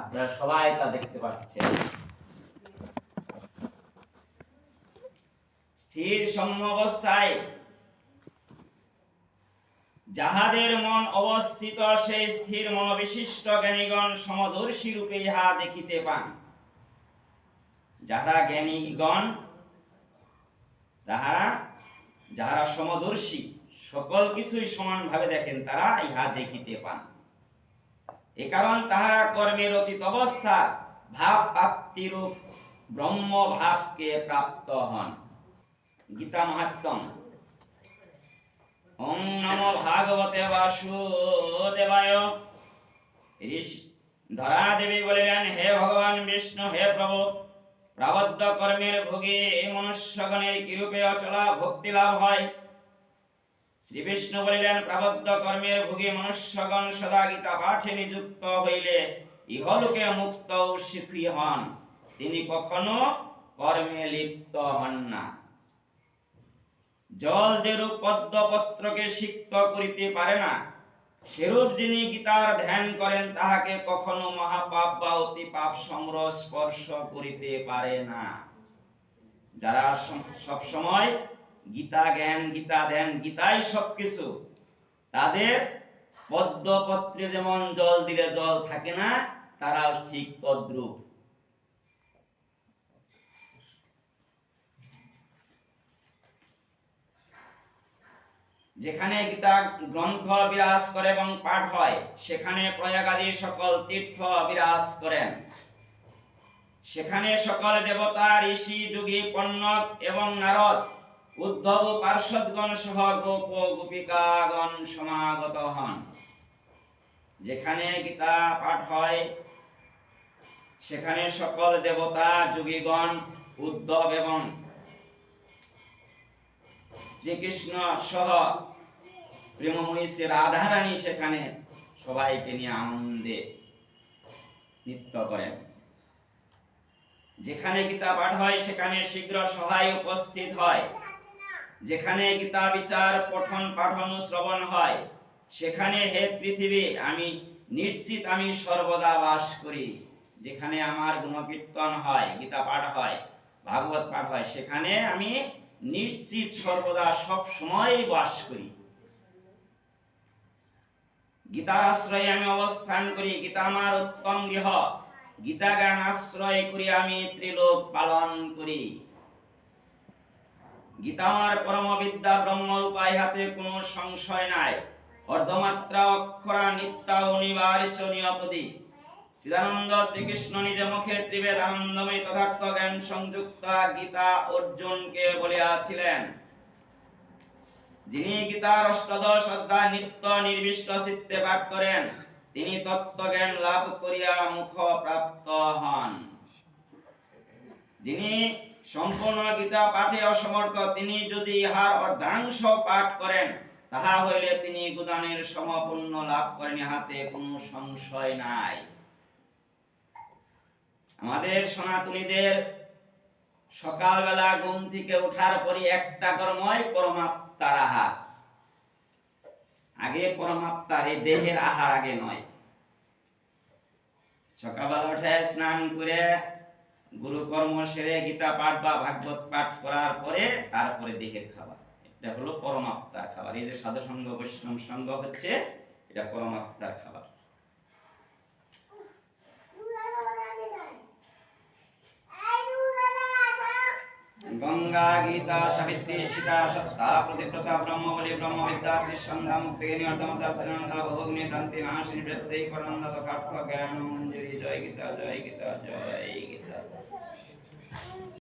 আপনারা সবাই তা দেখতে পাচ্ছেন। স্থির সম্য অবস্থায় যাহাদের মন অবস্থিত, সেই স্থির মনোবিশিষ্ট জ্ঞানীগণ সমদর্শী রূপে ইহা দেখিতে পান। যাহারা জ্ঞানীগণ, যাহারা সমদর্শী, সকল কিছুই সমানভাবে দেখেন, তারা ইহা দেখিতে পান। এ কারণ তাহারা কর্মের অতীত অবস্থা ভাব প্রাপ্তিরূপ ব্রহ্ম ভাবকে প্রাপ্ত হন। গীতা মাহাত্ম্যম। ওম নমো ভাগবতে বাসুদেবায়। ধরা দেবী বলিলেন, হে ভগবান বিষ্ণু, হে প্রভু, প্রাবদ্ধ কর্মের ভোগে মনুষ্যগণের কিরূপে অচলা ভক্তি লাভ হয়? শ্রী বিষ্ণু বলিলেন, প্রাবদ্ধ কর্মের ভোগে মনুষ্যগণ সদা গীতা পাঠে নিযুক্ত হইলে ইহলোকে মুক্ত ও সুখী হন, তিনি কখনো কর্মে লিপ্ত হন না। জল যেরূপ পদ্ম পত্রকে সিক্ত করিতে পারে না, সেরূপ যিনি গীতার ধ্যান করেন, তাহাকে কখনো মহাপাপ বা অতি পাপ সমর স্পর্শ করিতে পারে না। যারা সব সময় গীতা জ্ঞান, গীতা ধ্যান, গীতাই সবকিছু, তাদের পদ্ম পত্রে যেমন জল দিলে জল থাকে না, তারাও ঠিক তদ্রূপ। যেখানে গীতা গ্রন্থ বিরাজ করে এবং পাঠ হয়, সেখানে প্রয়াগাদি সকল তীর্থ বিরাজ করেন। সেখানে সকল দেবতা, ঋষি, যোগী, পণ্যক এবং নারদ, উদ্ধব, পার্শ্বদগণ সহ গোপ গোপিকাগণ সমাগত হন। যেখানে গীতা পাঠ হয়, সেখানে সকল দেবতা, যোগীগণ, উদ্ধব এবং শ্রীকৃষ্ণ সহ প্রেমময়ী শ্রী রাধারানী সেখানে সবাইকে নিয়ে আনন্দে নৃত্য করেন। যেখানে গীতা পাঠ হয়, সেখানে শীঘ্র সহায় উপস্থিত হয়। যেখানে গীতা বিচার, পঠন, পাঠন, শ্রবণ হয়, সেখানে হে পৃথিবী, আমি নিশ্চিত আমি সর্বদা বাস করি। যেখানে আমার গুণকীর্তন হয়, গীতা পাঠ হয়, ভাগবত পাঠ হয়, সেখানে আমি নিশ্চিত সর্বদা সব সময় বাস করি। গীতার আশ্রয়ে আমি অবস্থান করি। গীতা আমার উত্তম গৃহ। গীতা জ্ঞান আশ্রয় করি আমি ত্রিলোক পালন করি। গীতা আমার পরম বিদ্যা, ব্রহ্মরূপা, ইহাতে কোনো সংশয় নাই। অর্ধমাত্রা অক্ষরা নিত্য অনিবার্য নিয়পদি। শ্রীদানন্দ শ্রীকৃষ্ণ নিজ মুখে ত্রিবেদ আনন্দময়ী তথার্থ জ্ঞান সংযুক্ত গীতা অর্জুনকে বলিয়াছিলেন। যিনি গীতার অষ্টাদশ অধ্যায় নিত্য নির্বিষ্ট চিত্তে পাঠ করেন, তিনি তত্ত্বজ্ঞান লাভ করিয়া মুখ প্রাপ্ত হন। যিনি সম্পূর্ণ গীতা পাঠে অসমর্থ, তিনি যদি ইহার অর্ধাংশ পাঠ করেন, তাহা হইলে তিনি গুদানের সমপূর্ণ লাভ করেন, ইহাতে কোনো সংশয় নাই। আমাদের সনাতনীদের সকালবেলা ঘুম থেকে ওঠার পরে একটা কর্মই পরমাত্মার আহার। আগে পরমাত্মার, এই দেহের আহার আগে নয়। সকালবেলা উঠে স্নান করে গুরুকর্ম সেরে গীতা পাঠ বা ভাগবত পাঠ করার পরে তারপরে দেহের খাবার, এটা হলো পরমাত্মার খাবার। এই যে সাধু সঙ্গ, বৈষ্ণব সঙ্গ হচ্ছে, এটা পরমাত্মার খাবার। গঙ্গা, গীতা, সাবিত্রী, সীতা, সত্তা, প্রতিপ্রতা, ব্রহ্মবলী, ব্রহ্মবিদ্যা, ত্রিসন্ধ্যা, মুক্তি, অর্ধমতা, শ্রীনন্দা, ভোগ্নি, ভ্রান্তি, নাশিনী, প্রত্যেক পরমানন্দ, তথার্থ জ্ঞান মঞ্জুরি। জয় গীতা, জয় গীতা, জয় গীতা।